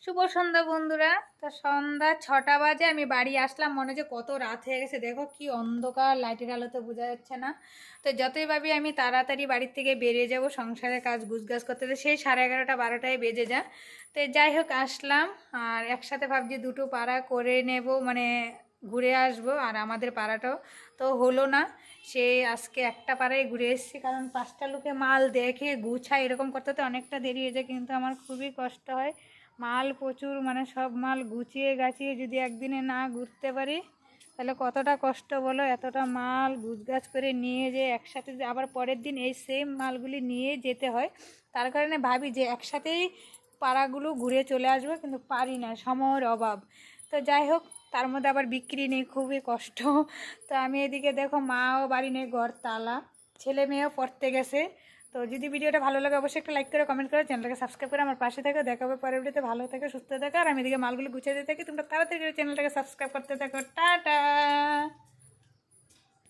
শুভ সন্ধ্যা বন্ধুরা। তো সন্ধ্যা 6টা বাজে আমি বাড়ি আসলাম, মনে হচ্ছে কত রাত হয়ে গেছে। দেখো কি অন্ধকার, লাইটের আলোতে বোঝা যাচ্ছে না। তো যতই ভাবি আমি তাড়াতাড়ি বাড়ির থেকে বেরিয়ে যাব সংসারের কাজ গুছগাছ করতে, তো সেই 11:30 12টায় বেজে যায়। তো যাই হোক আসলাম, আর একসাথে ভাবছি দুটো পাড়া করে নেব, মানে ঘুরে আসবো। আর আমাদের পাড়াটাও তো হলো না, সে আজকে একটা পাড়ায় ঘুরে এসেছি, কারণ 5টা লোকে মাল দেখে গুছায় এরকম করতে তো অনেকটা দেরি হয়ে যায়, কিন্তু আমার খুবই কষ্ট হয়। মাল প্রচুর, মানে সব মাল গুছিয়ে গাছিয়ে যদি একদিনে না ঘুরতে পারি তাহলে কতটা কষ্ট বলো। এতটা মাল গুছগাছ করে নিয়ে যে একসাথে যে আবার পরের দিন এই সেম মালগুলি নিয়ে যেতে হয়, তার কারণে ভাবি যে একসাথেই পাড়াগুলো ঘুরে চলে আসবো, কিন্তু পারি না, সময়ের অভাব। তো যাই হোক, তার মধ্যে আবার বিক্রি নেই, খুবই কষ্ট। তো আমি এদিকে দেখো, মাও বাড়ি নেই, ঘর তালা, ছেলে মেয়েও পড়তে গেছে। তো যদি ভিডিওটা ভালো লাগে অবশ্যই একটা লাইক করে কমেন্ট করে চ্যানেলটাকে সাবস্ক্রাইব করে আমার পাশে থাকো। দেখা হবে পরের ভিডিওতে। ভালো থাকে, সুস্থ থাকো। আর আমি এদিকে মালগুলো গুছিয়ে দিতে থাকি, তোমরা তাড়াতাড়ি করে চ্যানেলটাকে সাবস্ক্রাইব করতে থাকো। টাটা।